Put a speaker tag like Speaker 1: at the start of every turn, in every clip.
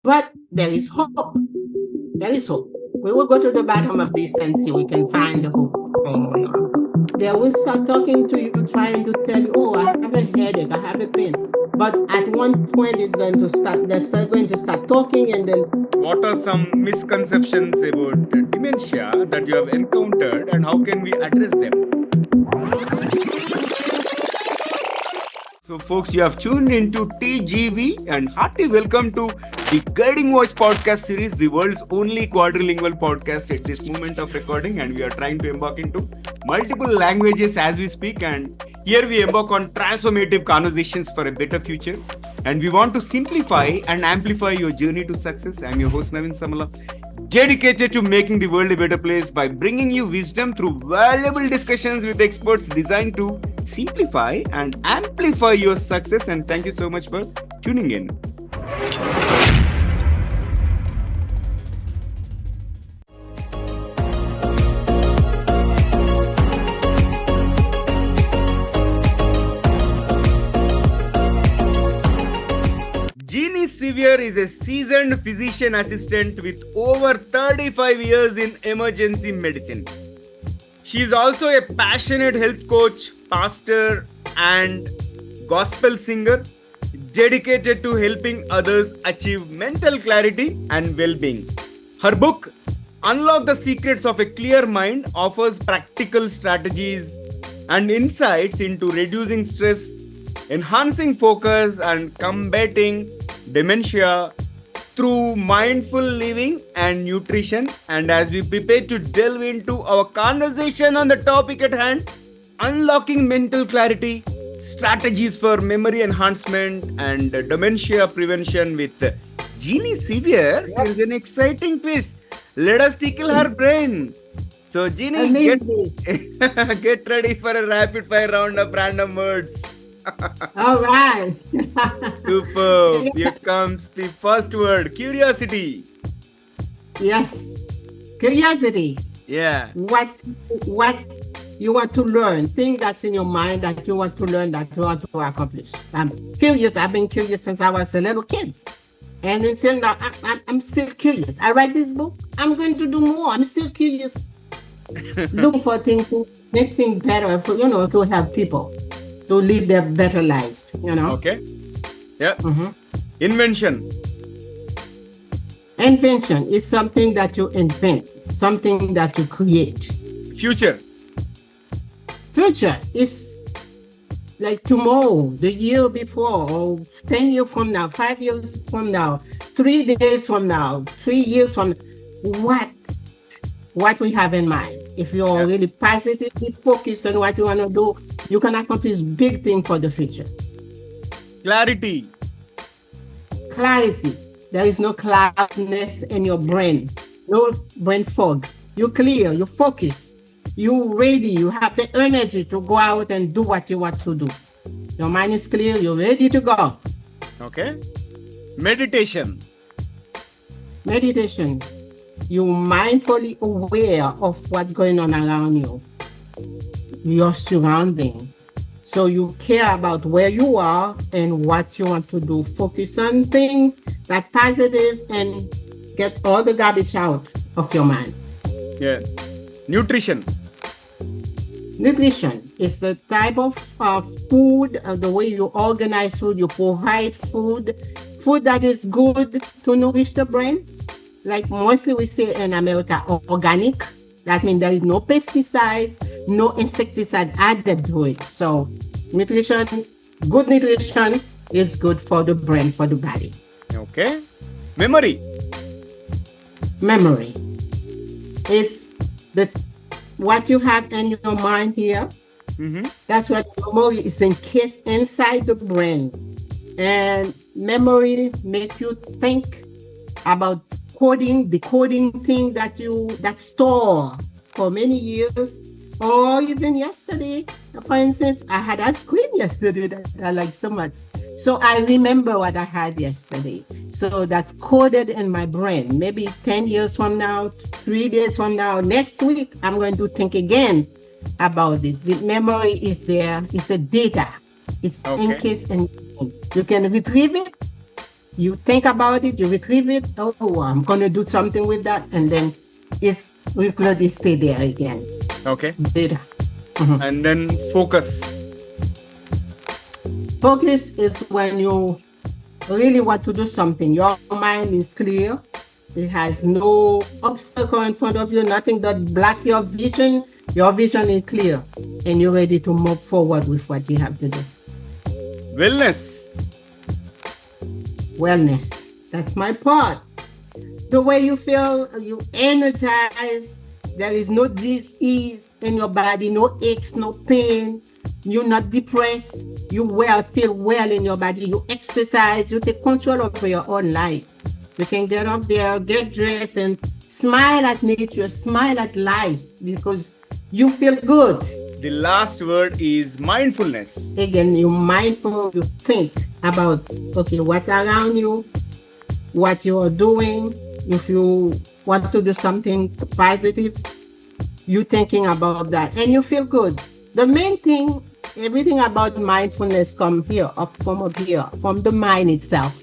Speaker 1: But there is hope. There is hope. We will go to the bottom of this and see we can find the hope. They will start talking to you, trying to tell you, oh, I have a headache, I have a pain. But at one point, they're going to start talking and then.
Speaker 2: What are some misconceptions about dementia that you have encountered and how can we address them? So, folks, you have tuned into TGV and hearty welcome to the Guiding Voice podcast series, the world's only quadrilingual podcast at this moment of recording. And we are trying to embark into multiple languages as we speak. And here we embark on transformative conversations for a better future. And we want to simplify and amplify your journey to success. I'm your host, Navin Samala, dedicated to making the world a better place by bringing you wisdom through valuable discussions with experts designed to simplify and amplify your success. And thank you so much for tuning in. Jeanne S is a seasoned physician assistant with over 35 years in emergency medicine. She is also a passionate health coach, pastor, and gospel singer dedicated to helping others achieve mental clarity and well being. Her book, Unlock the Secrets of a Clear Mind, offers practical strategies and insights into reducing stress, enhancing focus, and combating dementia through mindful living and nutrition. And as we prepare to delve into our conversation on the topic at hand, unlocking mental clarity, strategies for memory enhancement, and dementia prevention with Jeanne S, is an exciting twist. Let us tickle her brain. So, Jeanne, get ready for a rapid fire round of random words.
Speaker 1: All right.
Speaker 2: Superb. Here comes the first word, curiosity.
Speaker 1: Yes. Curiosity.
Speaker 2: Yeah.
Speaker 1: What you want to learn, thing that's in your mind that you want to learn, that you want to accomplish. I'm curious. I've been curious since I was a little kid. And until now, I'm still curious. I write this book. I'm going to do more. I'm still curious. Looking for things to make things better, for to help people to live their better life.
Speaker 2: Okay. Yeah. Invention.
Speaker 1: Invention is something that you invent, something that you create.
Speaker 2: Future.
Speaker 1: Future is like tomorrow, the year before, or 10 years from now, 5 years from now, 3 days from now, 3 years from now. What we have in mind. If you're really positively focused on what you want to do, you can accomplish big things for the future.
Speaker 2: Clarity.
Speaker 1: Clarity. There is no cloudiness in your brain, no brain fog. You're clear, you're focused, you're ready, you have the energy to go out and do what you want to do. Your mind is clear, you're ready to go.
Speaker 2: Okay. Meditation.
Speaker 1: Meditation. You're mindfully aware of what's going on around you, your surrounding. So you care about where you are and what you want to do. Focus on things that positive and get all the garbage out of your mind.
Speaker 2: Yeah. Nutrition.
Speaker 1: Nutrition is the type of food, the way you organize food, you provide food that is good to nourish the brain. Like mostly we say in America, organic. That means there is no pesticides, no insecticide added to it. So nutrition, good nutrition is good for the brain, for the body.
Speaker 2: Okay. Memory.
Speaker 1: Memory is what you have in your mind here. That's what memory is encased inside the brain. And memory makes you think about decoding thing that store for many years, or even yesterday. For instance, I had ice cream yesterday that I like so much. So I remember what I had yesterday. So that's coded in my brain. Maybe 10 years from now, 3 days from now, next week, I'm going to think again about this. The memory is there. It's a data. It's encased in you can retrieve it. You think about it, you retrieve it. Oh, I'm going to do something with that. And then it's regularly stay there again.
Speaker 2: Okay.
Speaker 1: Mm-hmm.
Speaker 2: And then focus.
Speaker 1: Focus is when you really want to do something. Your mind is clear. It has no obstacle in front of you, nothing that block your vision. Your vision is clear and you're ready to move forward with what you have to do.
Speaker 2: Wellness.
Speaker 1: Wellness. That's my part. The way you feel, you energize. There is no disease in your body, no aches, no pain. You're not depressed. You feel well in your body. You exercise. You take control over your own life. You can get up there, get dressed, and smile at nature, smile at life because you feel good.
Speaker 2: The last word is mindfulness.
Speaker 1: Again, you're mindful. You think about, okay, what's around you, what you are doing. If you want to do something positive, you're thinking about that and you feel good. The main thing, everything about mindfulness come here, from up here, from the mind itself.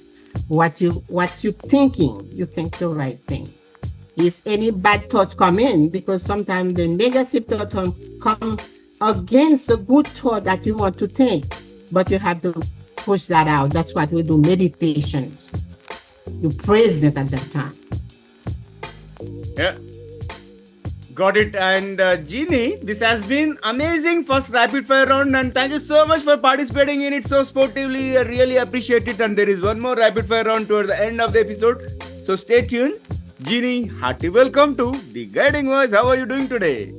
Speaker 1: What you thinking, you think the right thing. If any bad thoughts come in, because sometimes the negative thoughts come against the good thought that you want to think, but you have to push that out. That's what we do, meditations. You praise it at that time.
Speaker 2: Yeah. Got it. And Jeanne, this has been amazing first rapid fire round, and thank you so much for participating in it so sportively. I really appreciate it. And there is one more rapid fire round toward the end of the episode, so stay tuned. Jeanne, hearty welcome to The Guiding Voice. How are you doing today?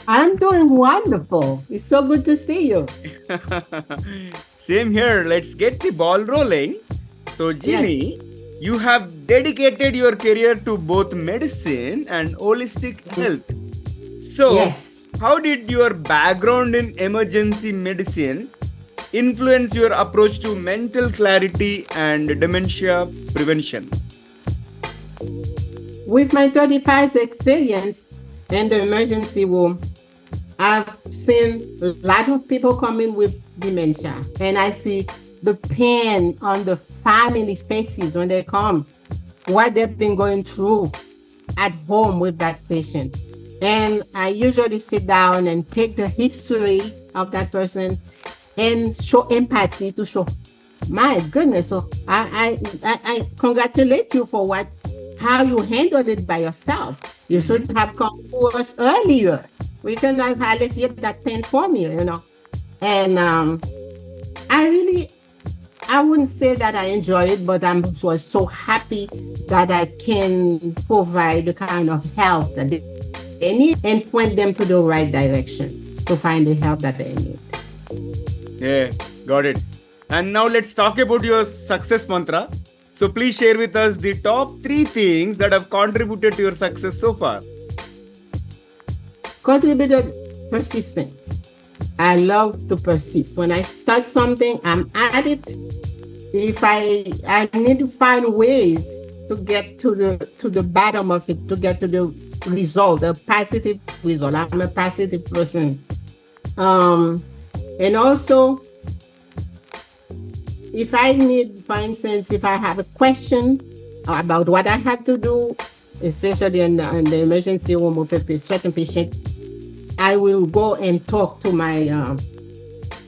Speaker 1: I'm doing wonderful. It's so good to see you.
Speaker 2: Same here. Let's get the ball rolling. So Jeanne, yes, you have dedicated your career to both medicine and holistic health. So, yes, how did your background in emergency medicine influence your approach to mental clarity and dementia prevention?
Speaker 1: With my 35 years experience in the emergency room, I've seen a lot of people come in with dementia, and I see the pain on the family faces when they come, what they've been going through at home with that patient. And I usually sit down and take the history of that person and show empathy to show, my goodness, so I congratulate you for how you handled it by yourself. You should have come to us earlier. We cannot alleviate that pain from you, And I wouldn't say that I enjoy it, but I was so happy that I can provide the kind of help that they need and point them to the right direction to find the help that they need.
Speaker 2: Yeah, got it. And now let's talk about your success mantra. So please share with us the top 3 things that have contributed to your success so far.
Speaker 1: Contributed persistence. I love to persist. When I start something, I'm at it. If I need to find ways to get to the bottom of it, to get to the result, a positive result. I'm a positive person. And also, if I need, for instance, if I have a question about what I have to do, especially in the emergency room with a certain patient, I will go and talk to my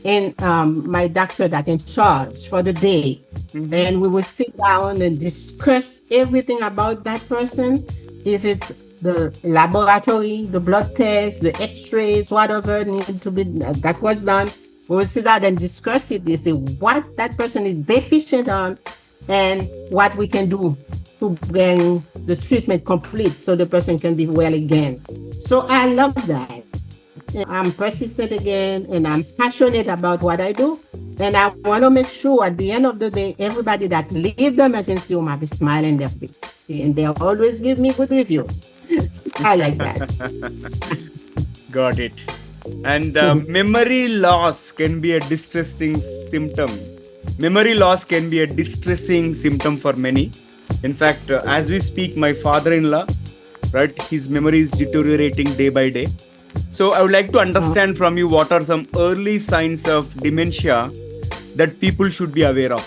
Speaker 1: my doctor that's in charge for the day. Mm-hmm. And we will sit down and discuss everything about that person. If it's the laboratory, the blood tests, the x-rays, whatever need to be, that was done, we will sit down and discuss it. They say what that person is deficient on and what we can do to bring the treatment complete so the person can be well again. So I love that. I'm persistent again, and I'm passionate about what I do. And I want to make sure at the end of the day, everybody that leave the emergency room have a smile in their face. And they always give me good reviews. I like that.
Speaker 2: Got it. And memory loss can be a distressing symptom. Memory loss can be a distressing symptom for many. In fact, as we speak, my father-in-law, right, his memory is deteriorating day by day. So I would like to understand from you what are some early signs of dementia that people should be aware of.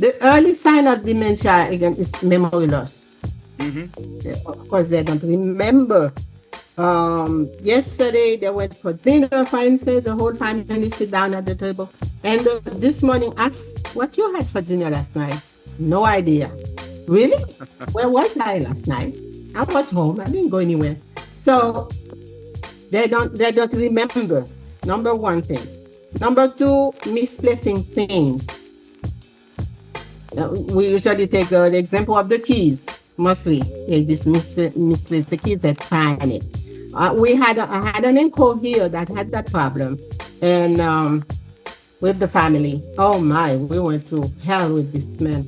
Speaker 1: The early sign of dementia again is memory loss. Of course, they don't remember. Yesterday they went for dinner, for instance, the whole family sit down at the table. And this morning asked, what you had for dinner last night? No idea. Really? Where was I last night? I was home. I didn't go anywhere. So they don't remember. Number one thing. Number two, misplacing things. We usually take the example of the keys. Mostly, they just misplace the keys, that find it. I had an uncle here that had that problem, and with the family. Oh my, we went to hell with this man.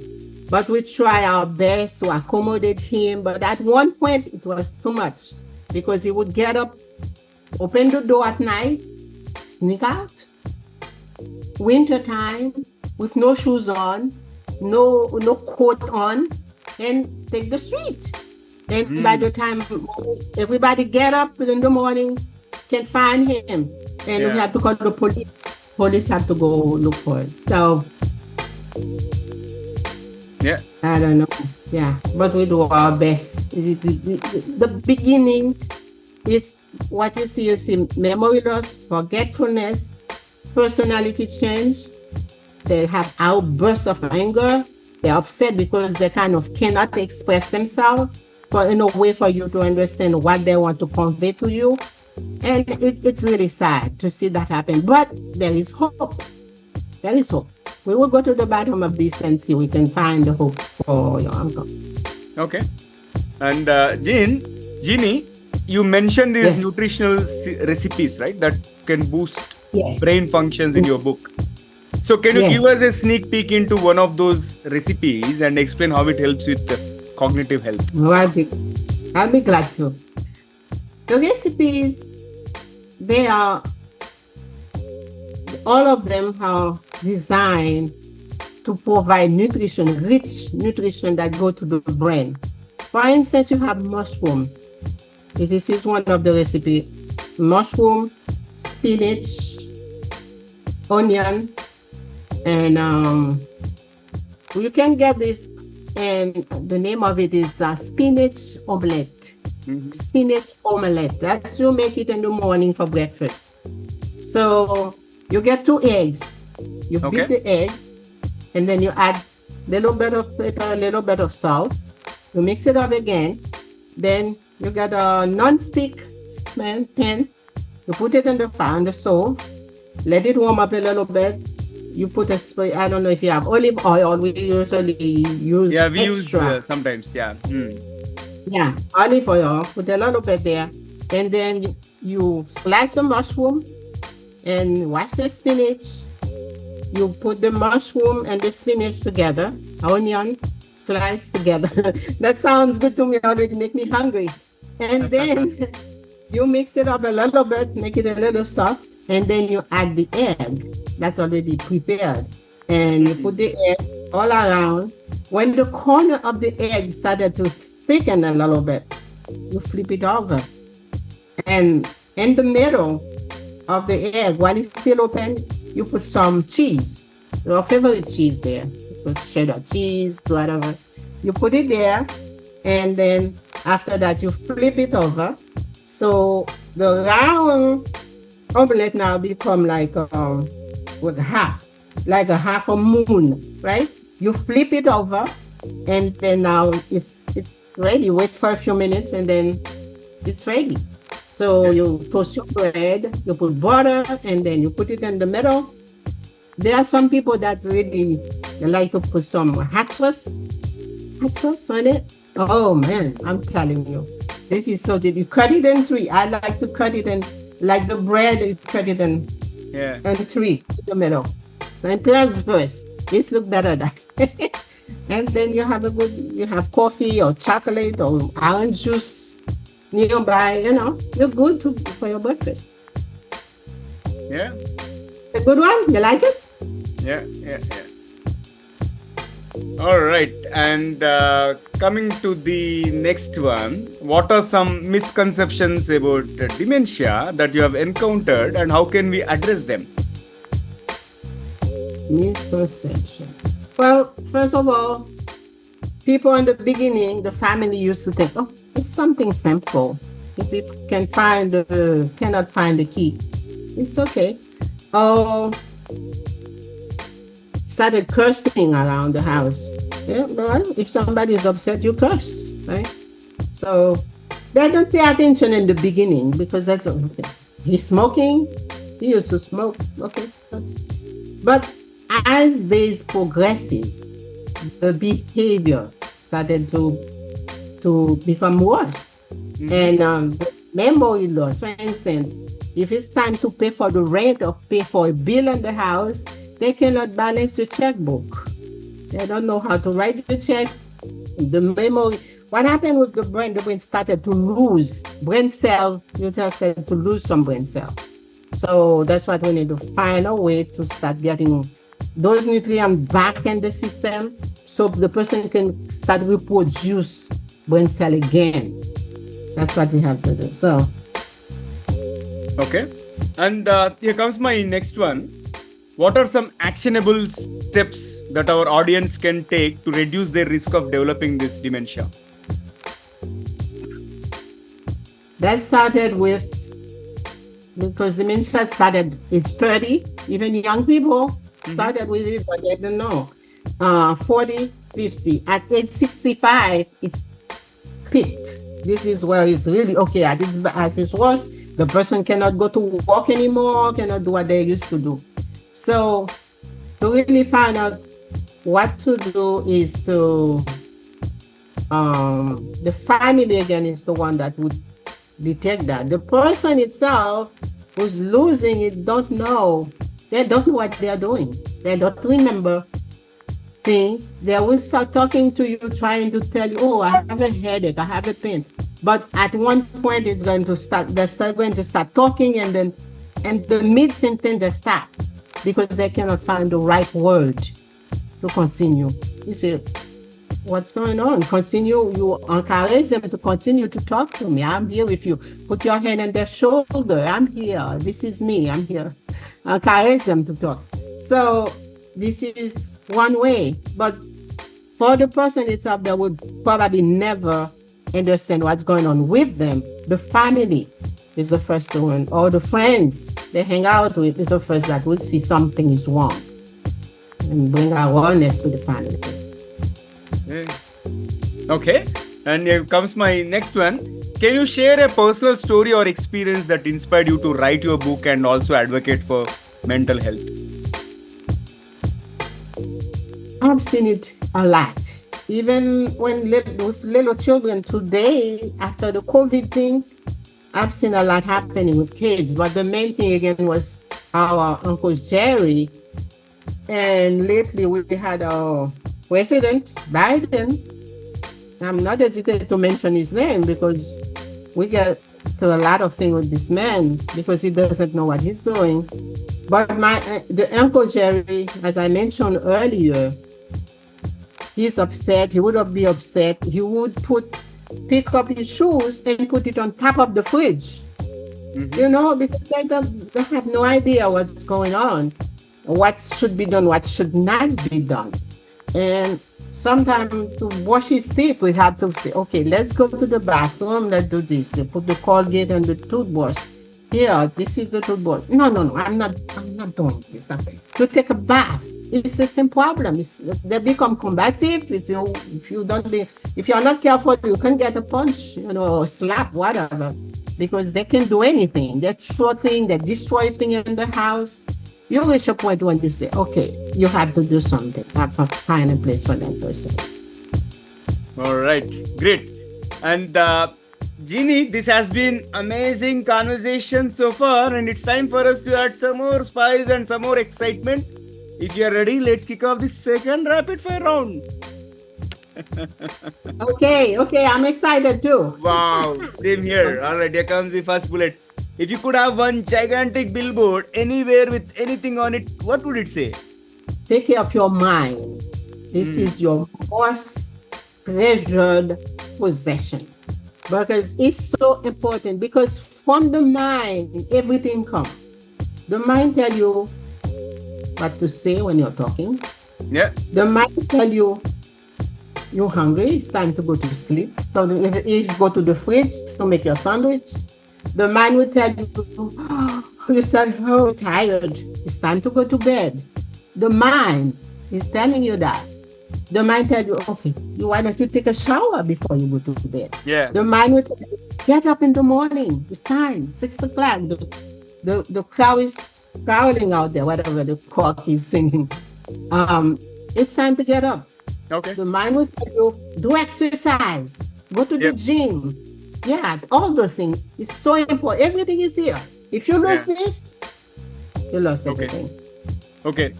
Speaker 1: But we try our best to accommodate him. But at one point, it was too much because he would get up, open the door at night, sneak out, winter time, with no shoes on, no coat on, and take the street. And by the time everybody get up in the morning, can't find him. And we have to call the police. Police have to go look for it. So, I don't know. Yeah, but we do our best. The beginning is what you see. You see memory loss, forgetfulness, personality change. They have outbursts of anger. They're upset because they kind of cannot express themselves in a way for you to understand what they want to convey to you. And it's really sad to see that happen. But there is hope. There is hope. We will go to the bottom of this and see if we can find the hope for your uncle.
Speaker 2: Okay. And Jeannie, you mentioned these nutritional recipes, right? That can boost brain functions in your book. So can you give us a sneak peek into one of those recipes and explain how it helps with cognitive health?
Speaker 1: I'll be glad to. The recipes, all of them are designed to provide nutrition, rich nutrition that go to the brain. For instance, you have mushroom. This is one of the recipes. Mushroom, spinach, onion, and you can get this, and the name of it is spinach omelette. Spinach omelette. That's you make it in the morning for breakfast. So you get 2 eggs. You beat the egg, and then you add a little bit of pepper, a little bit of salt. You mix it up again. Then you get a non-stick pan. You put it on the fire, on the stove. Let it warm up a little bit. You put a spray. I don't know if you have olive oil. We usually use extra.
Speaker 2: Use sometimes.
Speaker 1: Yeah, olive oil. Put a little bit there, and then you slice the mushroom and wash the spinach. You put the mushroom and the spinach together, onion sliced together. That sounds good to me already. Make me hungry. And then you mix it up a little bit, make it a little soft, and then you add the egg that's already prepared, and you put the egg all around. When the corner of the egg started to thicken a little bit, you flip it over, and in the middle of the egg, while it's still open, you put some cheese, your favorite cheese there. You put cheddar cheese, whatever. You put it there, and then after that, you flip it over. So the round omelette now become like with half a moon, right? You flip it over, and then now it's ready. Wait for a few minutes, and then it's ready. So you toast your bread, you put butter, and then you put it in the middle. There are some people that really like to put some hot sauce on it. Oh man, I'm telling you, this is so good. You cut it in 3. I like to cut it in, like the bread, you cut it in 3 in the middle. And transverse. This look better that. And then you have coffee or chocolate or orange juice nearby, you're good for your breakfast.
Speaker 2: Yeah.
Speaker 1: A good one? You like it?
Speaker 2: Yeah. All right. And coming to the next one, what are some misconceptions about dementia that you have encountered, and how can we address them?
Speaker 1: Misconception. Well, first of all, people in the beginning, the family used to think, oh, it's something simple. If we cannot find the key, it's okay. Oh, started cursing around the house. Yeah, well, if somebody is upset, you curse, right? So they don't pay attention in the beginning because that's okay. He's smoking. He used to smoke. Okay, but as days progresses, the behavior started to become worse, and the memory loss. For instance, if it's time to pay for the rent or pay for a bill in the house, they cannot balance the checkbook. They don't know how to write the check. The memory. What happened with the brain? The brain started to lose brain cell. You just said to lose some brain cell. So that's what we need to find a way to start getting those nutrients back in the system, so the person can start reproduce brain cell again. That's what we have to do. So,
Speaker 2: okay, and here comes my next one. What are some actionable steps that our audience can take to reduce their risk of developing this dementia?
Speaker 1: that started with, because dementia started, it's 30, even young people started with it, but they don't know. 40, 50. At age 65, it's peaked. This is where it's really okay. At its worst, the person cannot go to work anymore, cannot do what they used to do. So to really find out what to do is to, the family again is the one that would detect that. The person itself who's losing it don't know. They don't know what they are doing. They don't remember things. They will start talking to you, trying to tell you, oh, I have a headache, I have a pain. But at one point, they're going to start talking, and then the mid-sentence they stop because they cannot find the right word to continue. You say, what's going on? Continue. You encourage them to continue to talk to me. I'm here with you. Put your hand on their shoulder. I'm here. This is me. I'm here. Encourage them to talk. So this is one way. But for the person itself, they would probably never understand what's going on with them. The family is the first one, or the friends they hang out with is the first that would see something is wrong and bring awareness to the family.
Speaker 2: Okay, and here comes my next one. Can you share a personal story or experience that inspired you to write your book and also advocate for mental health?
Speaker 1: I've seen it a lot. Even when with little children today, after the COVID thing, I've seen a lot happening with kids. But the main thing again was our Uncle Jerry. And lately we had our President Biden. I'm not hesitating to mention his name because we get to a lot of things with this man because he doesn't know what he's doing. But the Uncle Jerry, as I mentioned earlier, he's upset. He would be upset. He would pick up his shoes and put it on top of the fridge. You know, because they have no idea what's going on, what should be done, what should not be done. And sometimes to wash his teeth, we have to say, okay, let's go to the bathroom, let's do this. They put the Colgate and the toothbrush. Here, this is the toothbrush. No, I'm not doing this. To take a bath, it's the same problem. They become combative. If you're not careful, you can get a punch, or slap, whatever, because they can do anything. They throw things, they destroy things in the house. You reach a point when you say, okay, you have to do something. Have to find a place for that person.
Speaker 2: All right, great. And Jeannie, this has been amazing conversation so far, and it's time for us to add some more spice and some more excitement. If you're ready, let's kick off the second rapid fire round.
Speaker 1: Okay, I'm excited too.
Speaker 2: Wow, same here. All right, here comes the first bullet. If you could have one gigantic billboard anywhere with anything on it, what would it say?
Speaker 1: Take care of your mind. This is your most treasured possession. Because it's so important. Because from the mind, everything comes. The mind tells you what to say when you're talking.
Speaker 2: Yeah.
Speaker 1: The mind will tell you, you're hungry, it's time to go to sleep. So if you go to the fridge to make your sandwich, the mind will tell you, you start, oh, tired, it's time to go to bed. The mind is telling you that. The mind tell you, okay, why don't you take a shower before you go to bed?
Speaker 2: Yeah.
Speaker 1: The mind will tell you, get up in the morning, it's time, 6 o'clock. The crowd is crowding out there, whatever the cock is singing. It's time to get up.
Speaker 2: Okay.
Speaker 1: The mind will tell you, do exercise, go to the
Speaker 2: Yep.
Speaker 1: gym. Yeah, all those things. It's so important. Everything is here. If you lose this, you lost everything.
Speaker 2: Okay.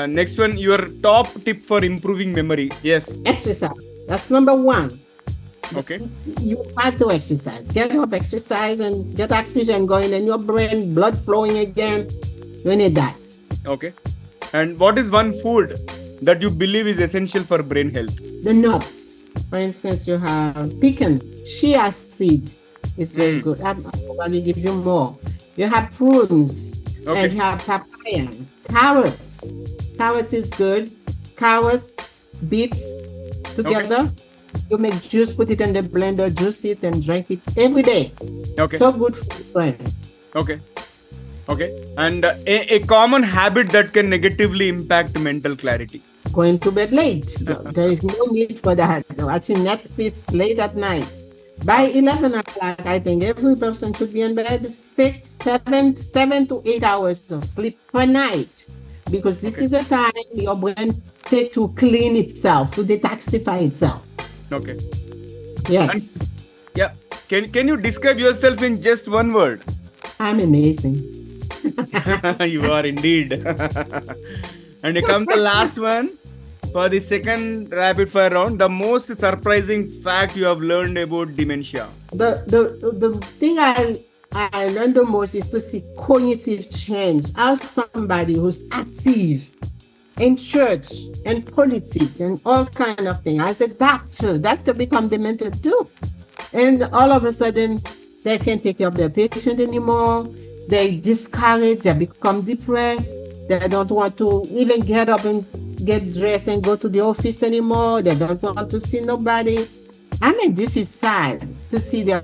Speaker 2: Next one, your top tip for improving memory. Yes.
Speaker 1: Exercise. That's number one.
Speaker 2: Okay.
Speaker 1: You have to exercise. Get up, exercise, and get oxygen going in your brain, blood flowing again. You need that.
Speaker 2: Okay. And what is one food that you believe is essential for brain health?
Speaker 1: The nuts. For instance, you have pecan, chia seed. It's very good. I'll probably give you more. You have prunes.
Speaker 2: Okay.
Speaker 1: And you have papaya. Carrots. Carrots is good. Carrots, beets together.
Speaker 2: Okay.
Speaker 1: You make juice, put it in the blender, juice it, and drink it every day.
Speaker 2: Okay.
Speaker 1: So good for the brain.
Speaker 2: Okay. Okay. And a common habit that can negatively impact mental clarity.
Speaker 1: Going to bed late. There is no need for that. Watching Netflix late at night. By 11 o'clock, I think every person should be in bed 7 to 8 hours of sleep per night. Because this is a time your brain takes to clean itself, to detoxify itself.
Speaker 2: Okay.
Speaker 1: Yes.
Speaker 2: And, yeah. Can you describe yourself in just one word?
Speaker 1: I'm amazing.
Speaker 2: You are indeed. And here comes the last one for the second rapid fire round. The most surprising fact you have learned about dementia.
Speaker 1: The thing I learned the most is to see cognitive change. As somebody who's active in church and politics and all kind of things. As a doctor become dementia too. And all of a sudden, they can't take care of their patient anymore. They discourage, they become depressed. They don't want to even get up and get dressed and go to the office anymore. They don't want to see nobody. I mean, this is sad to see their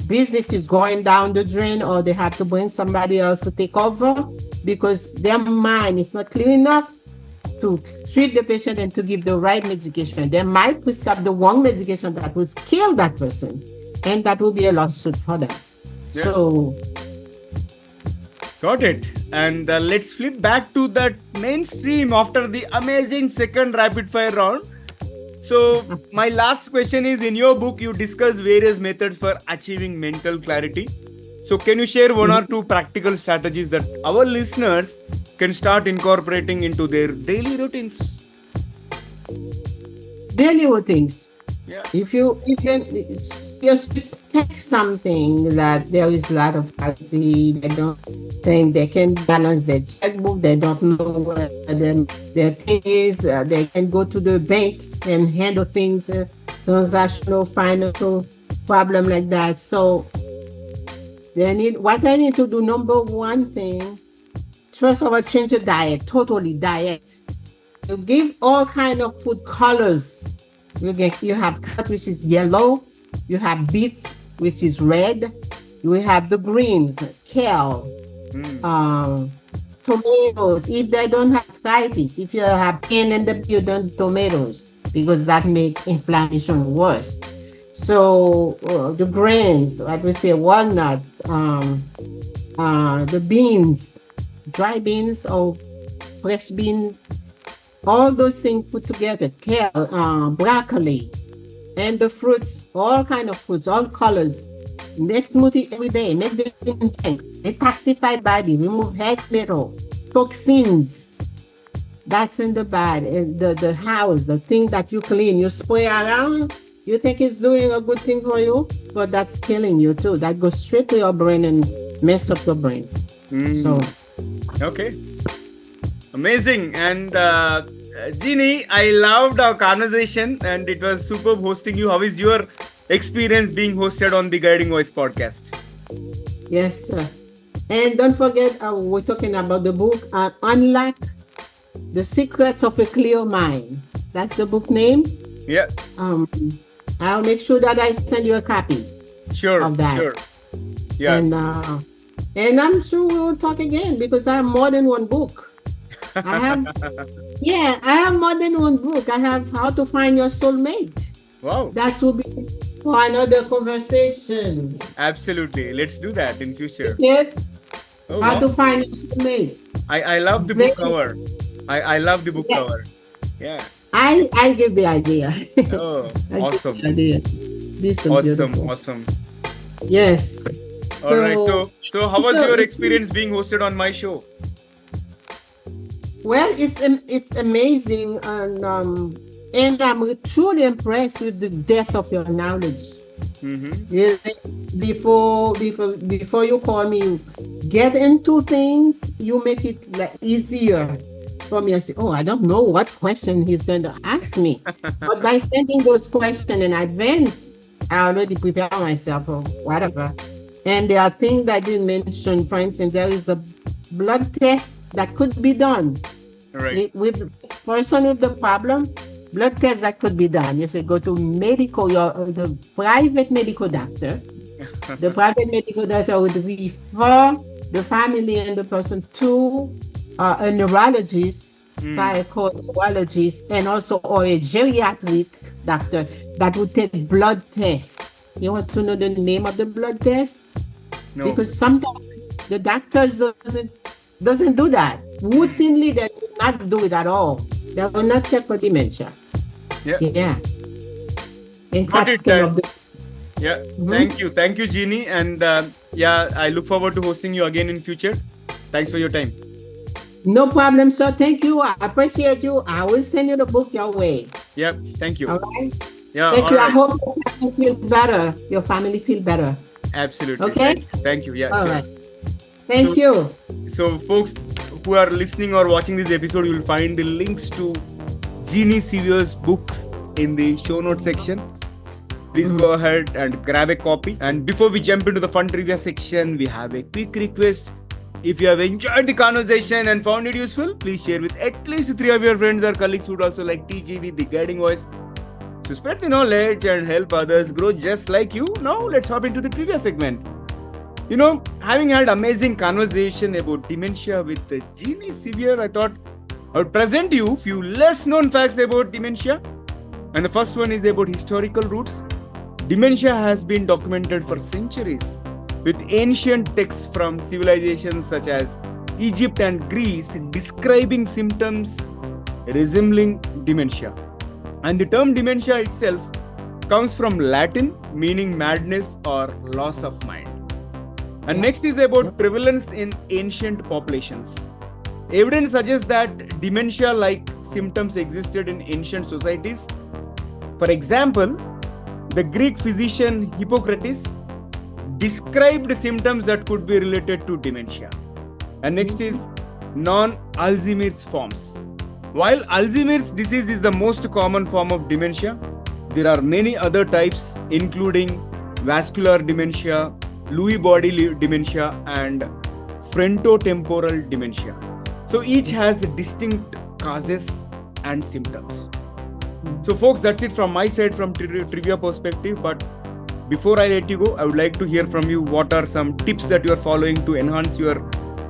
Speaker 1: business is going down the drain, or they have to bring somebody else to take over because their mind is not clear enough to treat the patient and to give the right medication. They might prescribe the wrong medication that will kill that person, and that will be a lawsuit for them. Yeah. So,
Speaker 2: got it. And let's flip back to that mainstream after the amazing second rapid fire round. So, my last question is, in your book, you discuss various methods for achieving mental clarity. So, can you share one or two practical strategies that our listeners can start incorporating into their daily routines?
Speaker 1: Daily routines.
Speaker 2: Yeah.
Speaker 1: If you suspect something that there is a lot of anxiety, they don't think they can balance their checkbook, they don't know what their thing is, they can go to the bank and handle things, transactional, financial problem like that. So what I need to do, number one thing, first of all, change your diet, totally diet. You give all kind of food colors. You have carrot, which is yellow. You have beets, which is red. You have the greens, kale, tomatoes. If they don't have arthritis, if you have pain in the you don't tomatoes, because that makes inflammation worse. So the grains, what we say, walnuts, the beans, dry beans or fresh beans, all those things put together, kale, broccoli, and the fruits, all kind of fruits, all colors. Make smoothie every day. Make the intake. Detoxify body. Remove head metal, toxins. That's in the body, the house, the thing that you clean, you spray around. You think it's doing a good thing for you, but that's killing you too. That goes straight to your brain and mess up your brain. So,
Speaker 2: okay, amazing. And Jeanne, I loved our conversation, and it was superb hosting you. How is your experience being hosted on the Guiding Voice podcast?
Speaker 1: Yes, sir. And don't forget, we're talking about the book, Unlock The Secrets of a Clear Mind. That's the book name.
Speaker 2: Yeah.
Speaker 1: Um, I'll make sure that I send you a copy
Speaker 2: Sure.
Speaker 1: of that.
Speaker 2: Sure. Yeah.
Speaker 1: And I'm sure we will talk again because I have more than one book. I have, yeah, I have more than one book. I have How to Find Your Soulmate.
Speaker 2: Wow.
Speaker 1: That will be for another conversation.
Speaker 2: Absolutely. Let's do that in future.
Speaker 1: Okay?
Speaker 2: Oh
Speaker 1: How to
Speaker 2: wow.
Speaker 1: Find Your Soulmate.
Speaker 2: I love the book
Speaker 1: Very,
Speaker 2: cover. I love the book
Speaker 1: yeah,
Speaker 2: cover. Yeah.
Speaker 1: I give the idea.
Speaker 2: Oh,
Speaker 1: I give
Speaker 2: awesome.
Speaker 1: the idea. This is
Speaker 2: Awesome.
Speaker 1: beautiful.
Speaker 2: Awesome.
Speaker 1: Yes.
Speaker 2: All right.
Speaker 1: So,
Speaker 2: So how was
Speaker 1: so
Speaker 2: your experience being hosted on my show?
Speaker 1: well, it's amazing, and I'm truly impressed with the depth of your knowledge.
Speaker 2: Mm-hmm.
Speaker 1: Really, before you call me, you get into things, you make it like easier for me. I say, oh, I don't know what question he's going to ask me, but by sending those questions in advance, I already prepare myself or whatever. And there are things that I didn't mention. For instance, there is a blood test that could be done
Speaker 2: Right.
Speaker 1: with the person with the problem. Blood tests that could be done. You should go to the private medical doctor. The private medical doctor would refer the family and the person to a neurologist, psychoneurologist, and also or a geriatric doctor that would take blood tests. You want to know the name of the blood test?
Speaker 2: No.
Speaker 1: Because sometimes the doctors doesn't do that. Routinely, they do not do it at all. They will not check for dementia.
Speaker 2: Yeah.
Speaker 1: Yeah. In
Speaker 2: Got
Speaker 1: fact,
Speaker 2: it.
Speaker 1: scan of the
Speaker 2: Yeah. Thank you, Jeannie. And yeah, I look forward to hosting you again in future. Thanks for your time.
Speaker 1: no problem, sir. Thank you. I appreciate you. I will send you the book your way.
Speaker 2: Yeah. Thank you.
Speaker 1: All right.
Speaker 2: Yeah.
Speaker 1: Thank
Speaker 2: all
Speaker 1: you. I
Speaker 2: right.
Speaker 1: hope your parents feel better. Your family feel better.
Speaker 2: Absolutely.
Speaker 1: Okay.
Speaker 2: Thank you. Yeah.
Speaker 1: All
Speaker 2: Sure.
Speaker 1: right. Thank
Speaker 2: So-
Speaker 1: you.
Speaker 2: So, folks who are listening or watching this episode, you will find the links to Jeannie Sever's books in the show notes section. Please go ahead and grab a copy. And before we jump into the fun trivia section, we have a quick request. If you have enjoyed the conversation and found it useful, please share with at least 3 of your friends or colleagues who would also like TGV, the guiding voice. So spread the knowledge and help others grow just like you. Now let's hop into the trivia segment. You know, having had amazing conversation about dementia with Jeannie Sevier, I thought I would present you few less known facts about dementia. And the first one is about historical roots. Dementia has been documented for centuries, with ancient texts from civilizations such as Egypt and Greece describing symptoms resembling dementia. And the term dementia itself comes from Latin meaning madness or loss of mind. And next is about prevalence in ancient populations. Evidence suggests that dementia-like symptoms existed in ancient societies. For example, the Greek physician Hippocrates described symptoms that could be related to dementia. And next is non-Alzheimer's forms. While Alzheimer's disease is the most common form of dementia, there are many other types including vascular dementia, Lewy body dementia, and frontotemporal dementia. So each has distinct causes and symptoms. So folks, that's it from my side from trivia perspective. But before I let you go, I would like to hear from you what are some tips that you are following to enhance your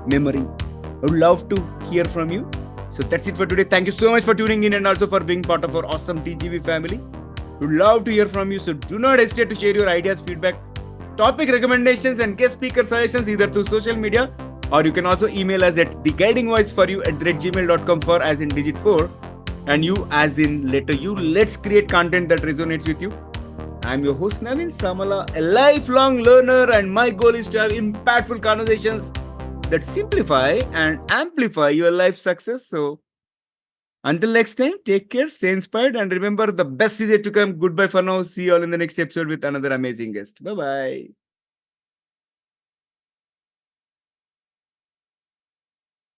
Speaker 2: memory. I would love to hear from you. So that's it for today. Thank you so much for tuning in and also for being part of our awesome TGV family. We would love to hear from you. So do not hesitate to share your ideas, feedback, topic recommendations and guest speaker suggestions either through social media, or you can also email us at theguidingvoiceforyou@gmail.com for as in digit 4 and you as in letter U. Let's create content that resonates with you. I'm your host Navin Samala, a lifelong learner, and my goal is to have impactful conversations that simplify and amplify your life success. So until next time, take care, stay inspired, and remember the best is yet to come. Goodbye for now. See you all in the next episode with another amazing guest. Bye-bye.